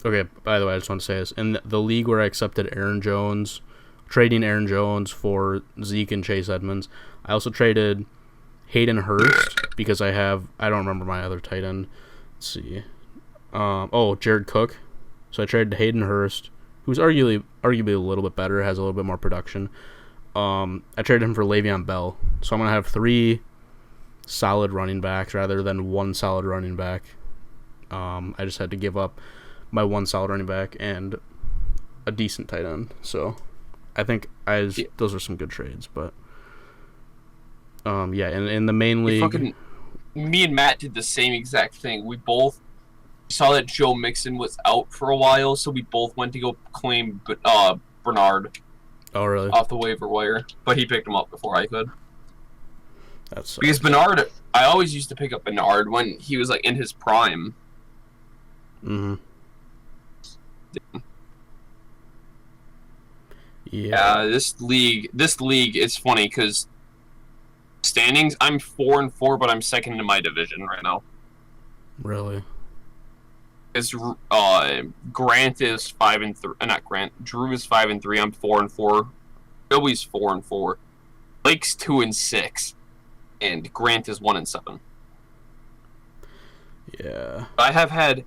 Okay, by the way, I just want to say this. In the league where I accepted trading Aaron Jones for Zeke and Chase Edmonds, I also traded Hayden Hurst because I don't remember my other tight end. Let's see. Jared Cook. So I traded Hayden Hurst, who's arguably a little bit better, has a little bit more production. I traded him for Le'Veon Bell. So I'm going to have 3 solid running backs rather than 1 solid running back. I just had to give up my 1 solid running back and a decent tight end. So I think those are some good trades. But in the main league, me and Matt did the same exact thing. We both saw that Joe Mixon was out for a while, so we both went to go claim Bernard. Oh, really? Off the waiver wire, but he picked him up before I could. That's because Bernard. I always used to pick up Bernard when he was like in his prime. Mm-hmm. Yeah, this league is funny because standings, I'm 4-4, but I'm second in my division right now. Really? It's Grant is 5-3. Not Grant. Drew is 5-3. I'm 4-4. Joey's 4-4. Blake's 2-6, and Grant is 1-7. Yeah. I have had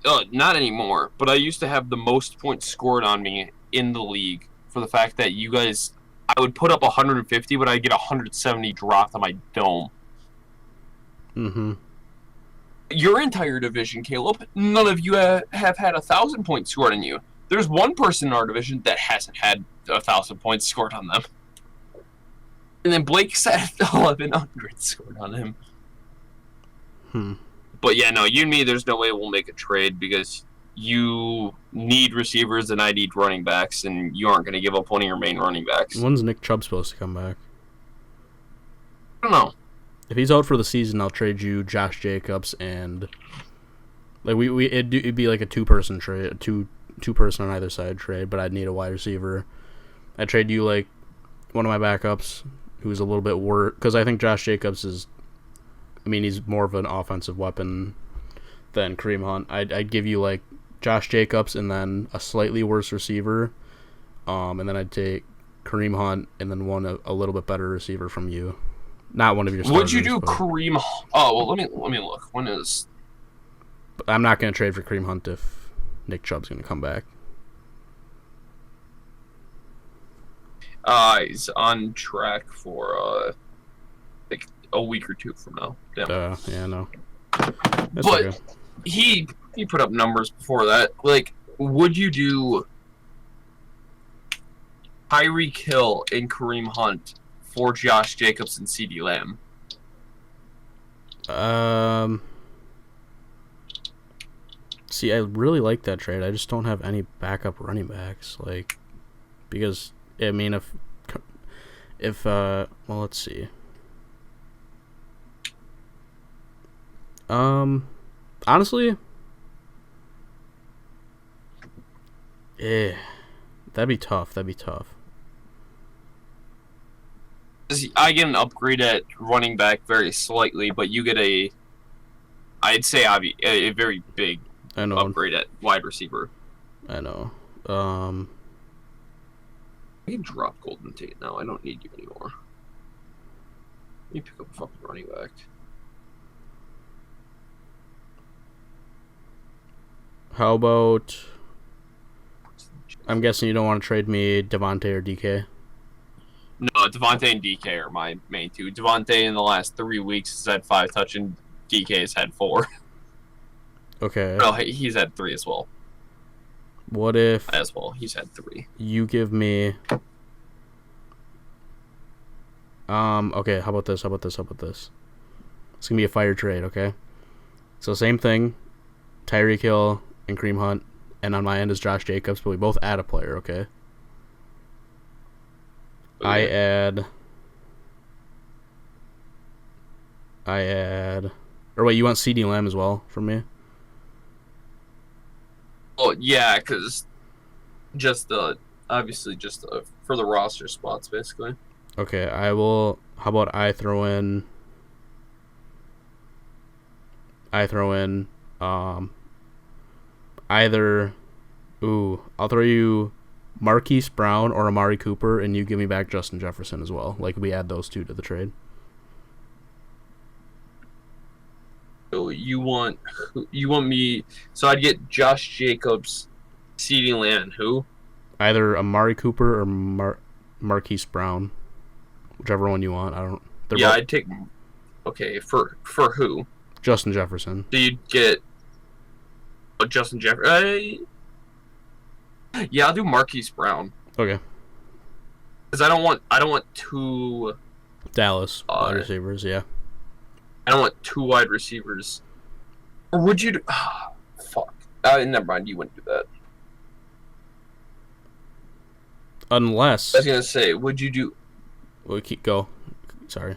Not anymore, but I used to have the most points scored on me in the league for the fact that you guys, I would put up 150, but I'd get 170 dropped on my dome. Mm-hmm. Your entire division, Caleb, none of you have had 1,000 points scored on you. There's one person in our division that hasn't had 1,000 points scored on them. And then Blake's had 1,100 scored on him. But yeah, no, you and me, there's no way we'll make a trade because you need receivers and I need running backs, and you aren't going to give up one of your main running backs. When's Nick Chubb supposed to come back? I don't know. If he's out for the season, I'll trade you Josh Jacobs and it'd be like a two-person trade, two person on either side trade. But I'd need a wide receiver. I'd trade you like one of my backups, who's a little bit worse, because I think Josh Jacobs is. I mean, he's more of an offensive weapon than Kareem Hunt. I'd give you like Josh Jacobs and then a slightly worse receiver, and then I'd take Kareem Hunt and then a little bit better receiver from you. Not one of your starters. Would you do Kareem? Oh well, let me look. When is? I'm not going to trade for Kareem Hunt if Nick Chubb's going to come back. He's on track for like a week or two from now. Yeah, no. That's but okay. he put up numbers before that. Like, would you do Tyreek Hill and Kareem Hunt for Josh Jacobs and CeeDee Lamb? See, I really like that trade. I just don't have any backup running backs, like, because I mean, if well, let's see. Honestly, that'd be tough. I get an upgrade at running back very slightly, but you get I'd say a very big upgrade at wide receiver. I know. I can drop Golden Tate now. I don't need you anymore. Let me pick up a fucking running back. How about... I'm guessing you don't want to trade me Devontae or DK? No, Devontae and DK are my main two. Devontae in the last 3 weeks has had 5 touch, and DK has had 4. Okay. No, he's had 3 as well. What if... As well, he's had 3. You give me... Okay, how about this? It's gonna be a fire trade, okay? So same thing. Tyreek Hill and Kareem Hunt, and on my end is Josh Jacobs, but we both add a player, okay? I add... Or wait, you want CeeDee Lamb as well from me? Oh, yeah, because obviously just for the roster spots, basically. Okay, I will... How about I throw in... either... Ooh, I'll throw you Marquise Brown or Amari Cooper, and you give me back Justin Jefferson as well. Like, we add those two to the trade. So you want me... So I'd get Josh Jacobs, CeeDee Lamb, and who? Either Amari Cooper or Marquise Brown. Whichever one you want. I'd take... Okay, for who? Justin Jefferson. So you'd get... Justin Jefferson... Yeah, I'll do Marquise Brown. Okay. Because I don't want 2... Dallas wide receivers, yeah. I don't want 2 wide receivers. Or would you do... fuck. Never mind, you wouldn't do that. Unless... I was going to say, would you do... Well, go. Sorry.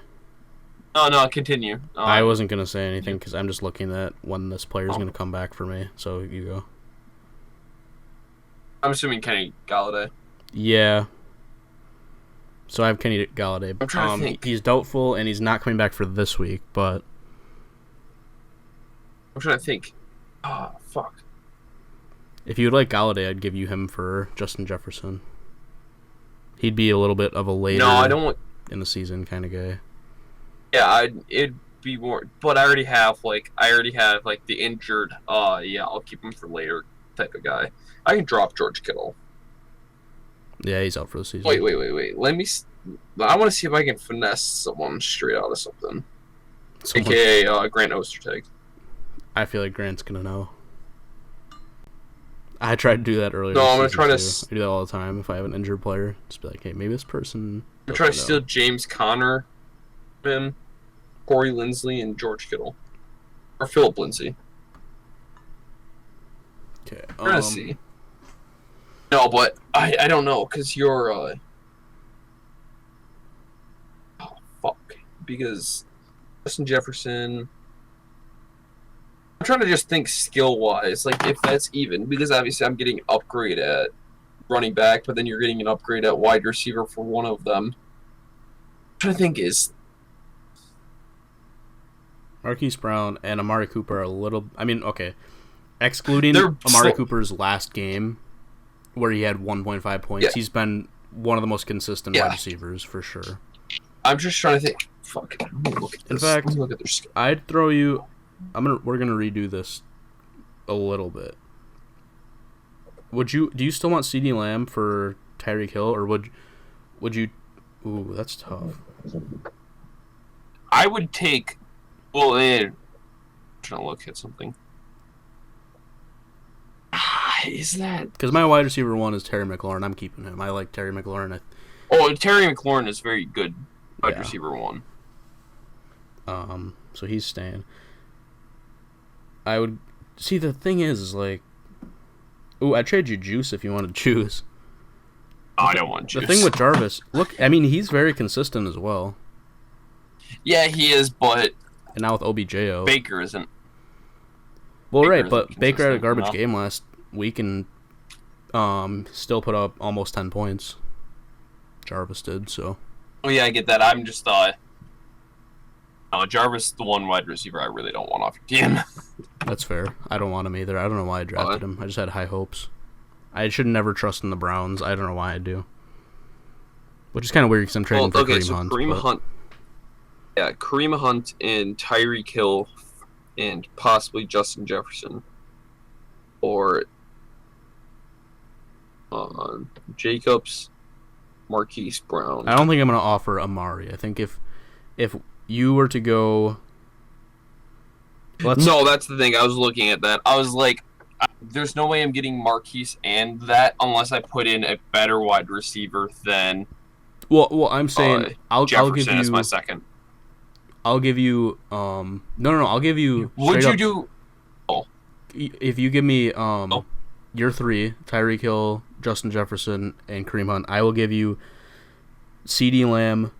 Oh, no, continue. I wasn't going to say anything because I'm just looking at when this player is going to come back for me. So, you go. I'm assuming Kenny Galladay. Yeah. So I have Kenny Galladay. I'm trying to think. He's doubtful, and he's not coming back for this week, but... I'm trying to think. Fuck. If you'd like Galladay, I'd give you him for Justin Jefferson. He'd be a little bit of a later... No, I don't want... in the season kind of guy. Yeah, it'd be more, but I already have like the injured. Yeah, I'll keep him for later type of guy. I can drop George Kittle. Yeah, he's out for the season. Wait. I want to see if I can finesse someone straight out of something. AKA Grant Ostertag. I feel like Grant's gonna know. I tried to do that earlier. No, I'm gonna try to. I do that all the time. If I have an injured player, just be like, hey, maybe this person. I'm trying to steal James Conner, him, Corey Linsley, and George Kittle, or Philip Lindsay. Okay, I'm trying to see. No, but I don't know because you're. Oh fuck! Because Justin Jefferson. I'm trying to just think skill-wise, like if that's even, because obviously I'm getting an upgrade at running back, but then you're getting an upgrade at wide receiver for one of them. I'm trying to think is Marquise Brown and Amari Cooper are a little. I mean, okay, excluding Amari Cooper's last game, where he had 1.5 points, he's been one of the most consistent wide receivers for sure. I'm just trying to think. Fuck. In fact, I'd throw you. We're gonna redo this a little bit. Do you still want CeeDee Lamb for Tyreek Hill, or would you? Ooh, that's tough. I would take. Well, I'm trying to look at something. Is that because my wide receiver one is Terry McLaurin? I'm keeping him. I like Terry McLaurin. Terry McLaurin is very good wide receiver one. So he's staying. I would see. The thing is like, I'd trade you Juice if you want to choose. I don't want Juice. The thing with Jarvis, look, I mean, he's very consistent as well. Yeah, he is, but and now with OBJ, Baker isn't. Well, right, but Baker had a garbage game last week and still put up almost 10 points. Jarvis did, so. Oh yeah, I get that. I'm just Jarvis is the one wide receiver I really don't want off your team. That's fair. I don't want him either. I don't know why I drafted him. I just had high hopes. I should never trust in the Browns. I don't know why I do. Which is kind of weird because I'm trading for Kareem Hunt. Hunt. Yeah, Kareem Hunt and Tyreek Hill and possibly Justin Jefferson. Or Jacobs, Marquise Brown. I don't think I'm going to offer Amari. I think if you were to go... No, that's the thing. I was looking at that. I was like, there's no way I'm getting Marquise and that unless I put in a better wide receiver than... Well, I'm saying I'll give you as my second. I'll give you no. I'll give you. Would you do? Oh, if you give me your three: Tyreek Hill, Justin Jefferson, and Kareem Hunt, I will give you CeeDee Lamb,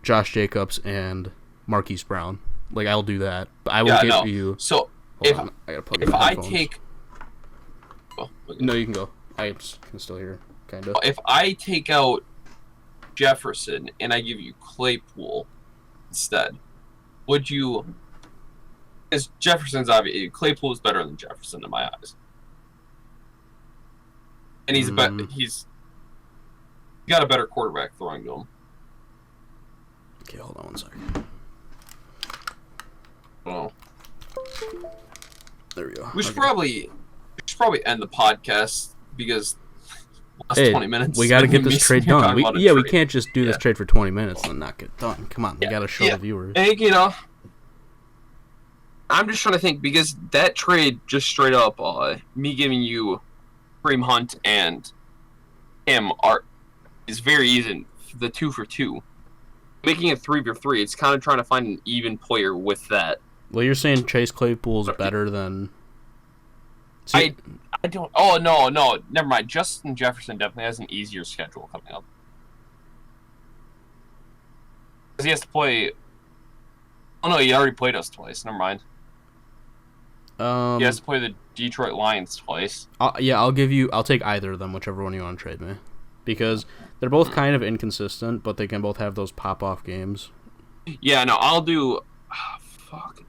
Josh Jacobs, and Marquise Brown. Like I'll do that, but I will give you. So if I take, no, you can go. I can still hear kind of. If I take out Jefferson and I give you Claypool instead, would you? Because Jefferson's obviously Claypool is better than Jefferson in my eyes, and he's he's got a better quarterback throwing to him. Okay, hold on one second. Oh, there we go. We should probably end the podcast because. 20 minutes. We got to get this trade done. We can't just do this trade for 20 minutes and not get done. Come on, we got to show the viewers. And, I'm just trying to think because that trade just straight up, me giving you Kareem Hunt and him is very easy. The 2 for 2, making it 3 for 3. It's kind of trying to find an even player with that. Well, you're saying Chase Claypool's better than. I don't. Oh no, never mind. Justin Jefferson definitely has an easier schedule coming up because he has to play. Oh no, he already played us twice. Never mind. He has to play the Detroit Lions twice. I'll take either of them, whichever one you want to trade me, because they're both kind of inconsistent, but they can both have those pop-off games. Yeah, no, I'll do. Fuck.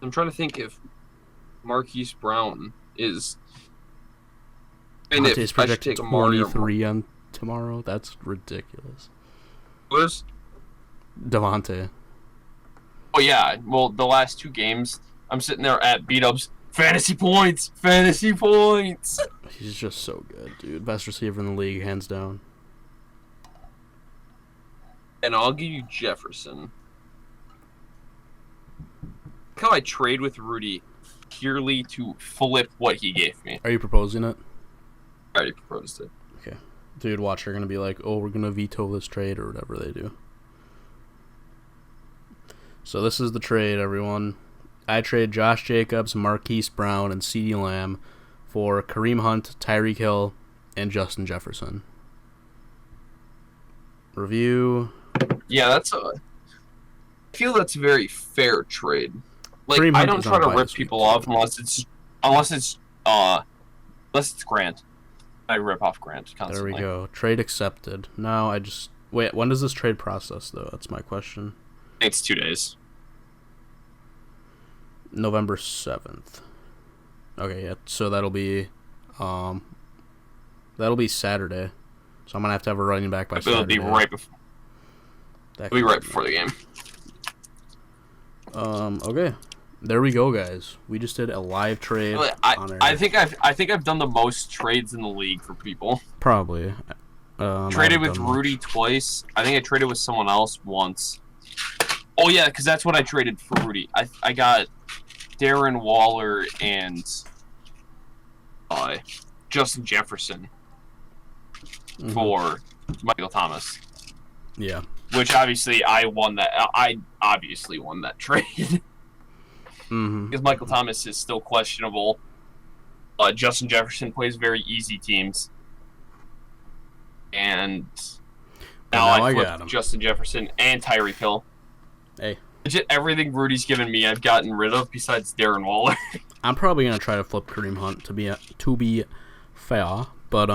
I'm trying to think if Marquise Brown is. And if projected 23 on tomorrow, that's ridiculous. Who is? Devontae. Oh yeah, well the last 2 games, I'm sitting there at B-Dubs. Fantasy points, fantasy points. He's just so good, dude. Best receiver in the league, hands down. And I'll give you Jefferson. Look how I trade with Rudy purely to flip what he gave me. Are you proposing it? I already proposed it. Okay. Dude, watch, they're going to be like, oh, we're going to veto this trade or whatever they do. So this is the trade, everyone. I trade Josh Jacobs, Marquise Brown, and CeeDee Lamb for Kareem Hunt, Tyreek Hill, and Justin Jefferson. Review. Yeah, I feel that's a very fair trade. Like, Kareem I Hunt don't is try on to bye rip this week, people too. off unless it's Grant. I rip off Grant constantly. There we go. Trade accepted. Now I just... Wait, when does this trade process, though? That's my question. It's 2 days. November 7th. Okay, yeah. So that'll be Saturday. So I'm going to have a running back by Saturday. It'll be right before. It'll be right before the game. Okay. There we go, guys. We just did a live trade. I think I've done the most trades in the league for people. Probably. Traded with Rudy twice. I think I traded with someone else once. Oh yeah, because that's what I traded for Rudy. I got Darren Waller and Justin Jefferson for Michael Thomas. Yeah. Which obviously I won that. I obviously won that trade. Because Michael Thomas is still questionable. Justin Jefferson plays very easy teams. And now I got him. Justin Jefferson and Tyreek Hill. Hey. Legit everything Rudy's given me I've gotten rid of besides Darren Waller. I'm probably going to try to flip Kareem Hunt to be fair. But,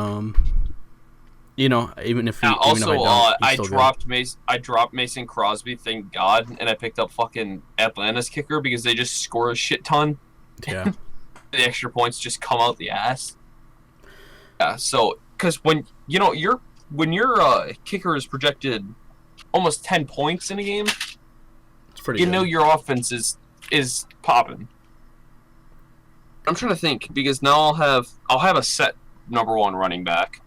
you know, even if I dropped Mason Crosby, thank God, and I picked up fucking Atlanta's kicker because they just score a shit ton. Yeah. The extra points just come out the ass. Yeah, so because when your kicker is projected almost 10 points in a game, it's pretty good. Your offense is popping. I'm trying to think because now I'll have a set number 1 running back.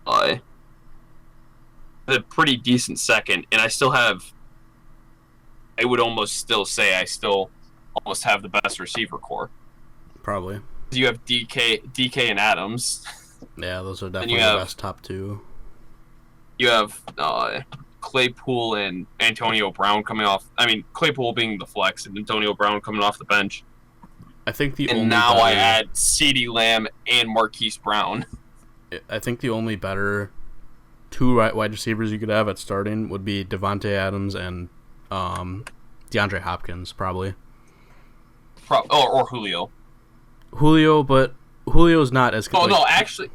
A pretty decent second, and I would almost still say I still almost have the best receiver core. Probably. You have DK and Adams. Yeah, those are definitely the best top 2. You have Claypool and Antonio Brown coming off. I mean, Claypool being the flex and Antonio Brown coming off the bench. I think I add CeeDee Lamb and Marquise Brown. I think the only better 2 wide receivers you could have at starting would be Devontae Adams and DeAndre Hopkins, probably. Or Julio. But Julio's not as good. Oh, no, actually,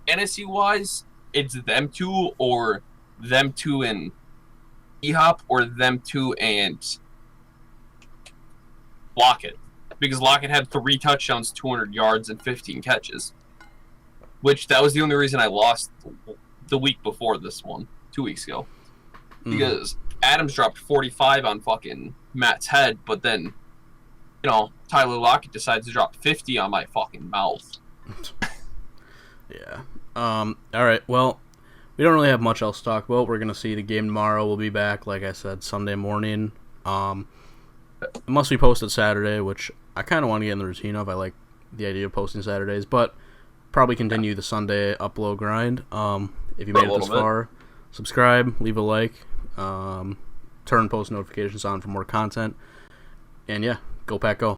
fantasy-wise, it's them 2 or them 2 and E-Hop or them 2 and Lockett. Because Lockett had 3 touchdowns, 200 yards, and 15 catches. Which, that was the only reason I lost the week before this one, 2 weeks ago. Because Adams dropped 45 on fucking Matt's head, but then, Tyler Lockett decides to drop 50 on my fucking mouth. Yeah. Alright, well, we don't really have much else to talk about. We're going to see the game tomorrow. We'll be back, like I said, Sunday morning. Unless we post it Saturday, which I kind of want to get in the routine of. I like the idea of posting Saturdays, but probably continue the Sunday upload grind. If you made it this far, subscribe, leave a like, turn post notifications on for more content, and yeah, go Pack Go.